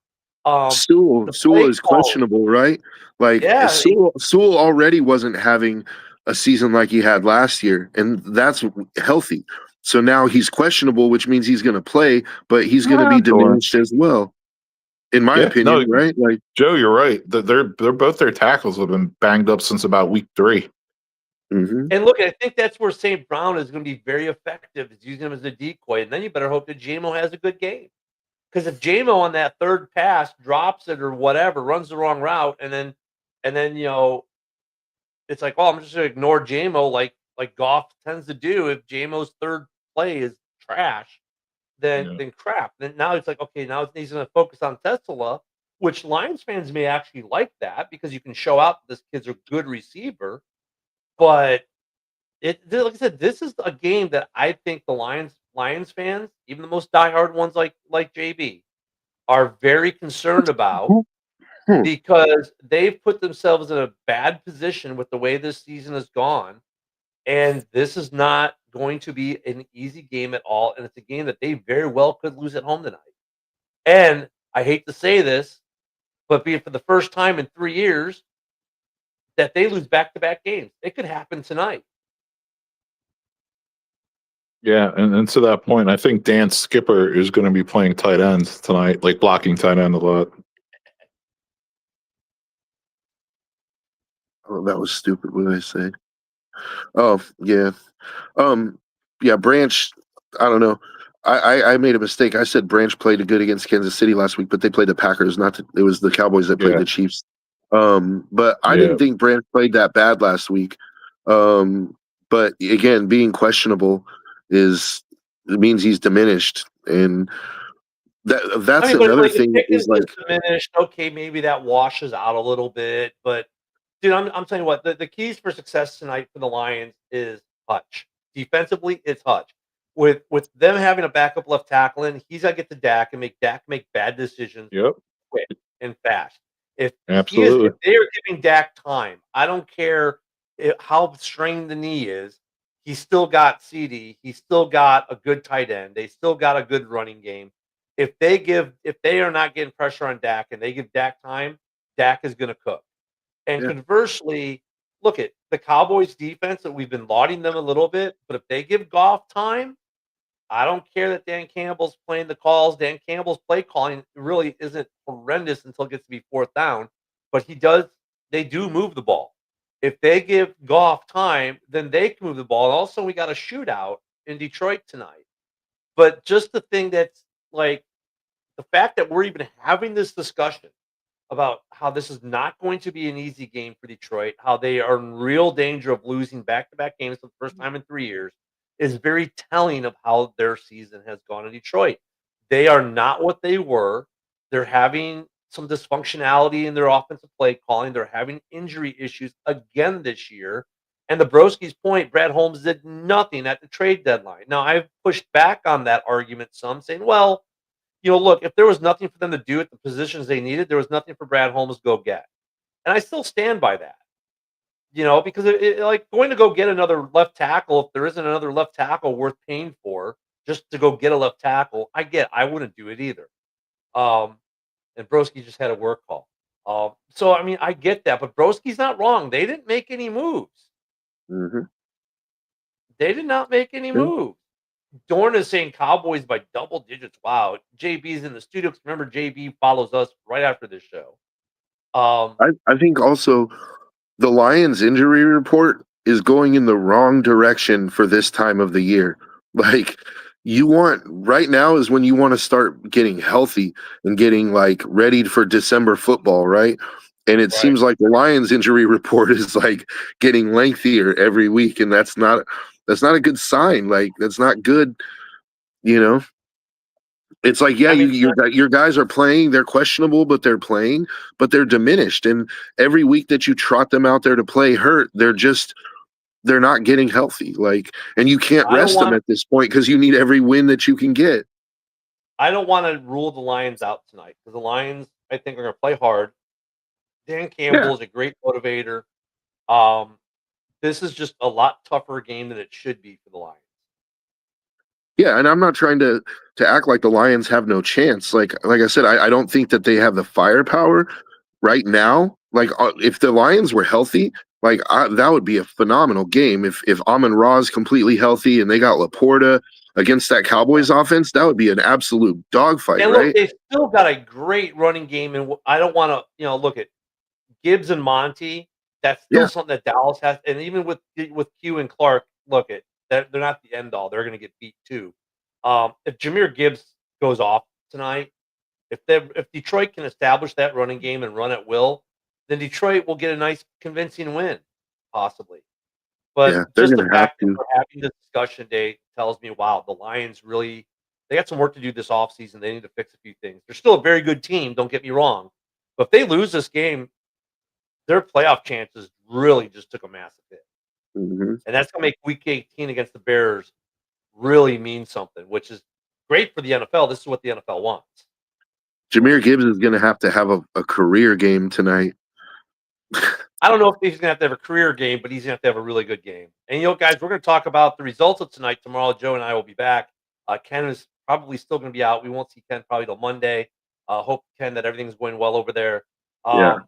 Sewell is questionable, right? Like yeah, Sewell already wasn't having a season like he had last year, and that's healthy. So now he's questionable, which means he's going to play, but he's going to be diminished as well, in my opinion, right? Like Joe, you're right. They're both their tackles have been banged up since about week 3. And look, I think that's where St. Brown is going to be very effective, is using him as a decoy. And then you better hope that JMO has a good game. Because if JMO on that third pass drops it or whatever, runs the wrong route, and then it's like, oh, I'm just going to ignore JMO like Goff tends to do. If JMO's third play is trash, then crap. Then now it's like, okay, now he's going to focus on Tesla, which Lions fans may actually like that because you can show out this kid's a good receiver. But like I said, this is a game that I think the Lions fans, even the most diehard ones like JB, are very concerned about because they've put themselves in a bad position with the way this season has gone. And this is not going to be an easy game at all. And it's a game that they very well could lose at home tonight. And I hate to say this, but being for the first time in 3 years that they lose back-to-back games. It could happen tonight. Yeah, and to that point, I think Dan Skipper is going to be playing tight ends tonight, like blocking tight end a lot. Oh, that was stupid. What did I say? Oh, yeah. Yeah, Branch, I don't know. I made a mistake. I said Branch played good against Kansas City last week, but they played the Packers, it was the Cowboys that played the Chiefs. But I didn't think Branch played that bad last week. But again, being questionable is it means he's diminished, and I that's mean, but another like if thing Pickens is is like, diminished, okay, maybe that washes out a little bit. But dude, I'm telling you what, the keys for success tonight for the Lions is Hutch. Defensively, it's Hutch. With them having a backup left tackle in, he's got to get to Dak and make Dak make bad decisions Yep, quick and fast. If absolutely. they are giving Dak time, I don't care how strained the knee is. He's still got CD. He's still got a good tight end. They still got a good running game. If they are not getting pressure on Dak and they give Dak time, Dak is going to cook. And yeah, conversely, look at the Cowboys defense that we've been lauding them a little bit, but if they give Goff time, I don't care that Dan Campbell's playing the calls. Dan Campbell's play calling really isn't horrendous until it gets to be fourth down, but they do move the ball. If they give Goff time, then they can move the ball. Also, we got a shootout in Detroit tonight. But just the thing that's like the fact that we're even having this discussion about how this is not going to be an easy game for Detroit, how they are in real danger of losing back-to-back games for the first time in 3 years, is very telling of how their season has gone in Detroit. They are not what they were. They're having some dysfunctionality in their offensive play calling. They're having injury issues again this year. And the Broski's point, Brad Holmes did nothing at the trade deadline. Now, I've pushed back on that argument some, saying, well, look, if there was nothing for them to do at the positions they needed, there was nothing for Brad Holmes to go get. And I still stand by that, because like going to go get another left tackle, if there isn't another left tackle worth paying for just to go get a left tackle, I wouldn't do it either. Um, and Broski just had a work call. So, I mean, I get that, but Broski's not wrong. They didn't make any moves. hmm They did not make any yeah. moves. Dorn is saying Cowboys by double digits. Wow. JB's in the studio. 'Cause remember, JB follows us right after this show. Um, I think also the Lions injury report is going in the wrong direction for this time of the year. Like, you want right now is when you want to start getting healthy and getting like ready for December football, right? And it right. seems like the Lions injury report is like getting lengthier every week, and that's not a good sign. Like, that's not good, you know. It's like, yeah, I mean, your guys are playing. They're questionable, but they're playing, but they're diminished. And every week that you trot them out there to play hurt, they're not getting healthy. Like, and you can't I don't rest them want at this point because you need every win that you can get. I don't want to rule the Lions out tonight because the Lions, I think, are going to play hard. Dan Yeah, Campbell is a great motivator. Um, this is just a lot tougher game than it should be for the Lions. yeah, and I'm not trying to act like the Lions have no chance. Like I said, I don't think that they have the firepower right now. Like, if the Lions were healthy, like, that would be a phenomenal game. If Amon Ra is completely healthy and they got Laporta against that Cowboys offense, that would be an absolute dogfight, And look, right? they've still got a great running game, and I don't want to, look at Gibbs and Monty. That's still Yeah, something that Dallas has, and even with Q and Clark, look at they're not the end all. They're going to get beat too. If Jameer Gibbs goes off tonight, if Detroit can establish that running game and run at will, then Detroit will get a nice convincing win, possibly. But yeah, they're just the gonna have fact that to. we're having this discussion today tells me, wow, the Lions really they got some work to do this offseason. They need to fix a few things. They're still a very good team, don't get me wrong. But if they lose this game, their playoff chances really just took a massive hit. hmm And that's gonna make week 18 against the Bears really mean something, which is great for the NFL. This is what the NFL wants. Jameer Gibbs is gonna have to have a career game tonight. I don't know if he's gonna have to have a career game, but he's gonna have to have a really good game. And guys, we're gonna talk about the results of tonight tomorrow. Joe and I will be back. Ken is probably still gonna be out. We won't see Ken probably till Monday. Hope Ken that everything's going well over there. Yeah,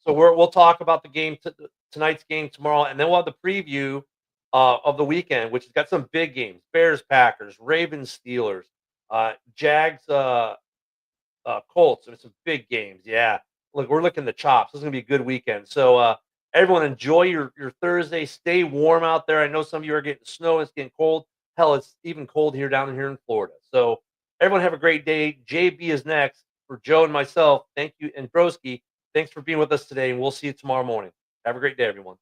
So we'll talk about the game tonight's game tomorrow, and then we'll have the preview of the weekend, which has got some big games: Bears, Packers, Ravens, Steelers, Jags, Colts. There's some big games. Yeah. Look, we're looking the chops. This is gonna be a good weekend. So everyone enjoy your Thursday. Stay warm out there. I know some of you are getting snow, it's getting cold. Hell, it's even cold down here in Florida. So everyone have a great day. JB is next for Joe and myself. Thank you. And Broski, thanks for being with us today, and we'll see you tomorrow morning. Have a great day, everyone.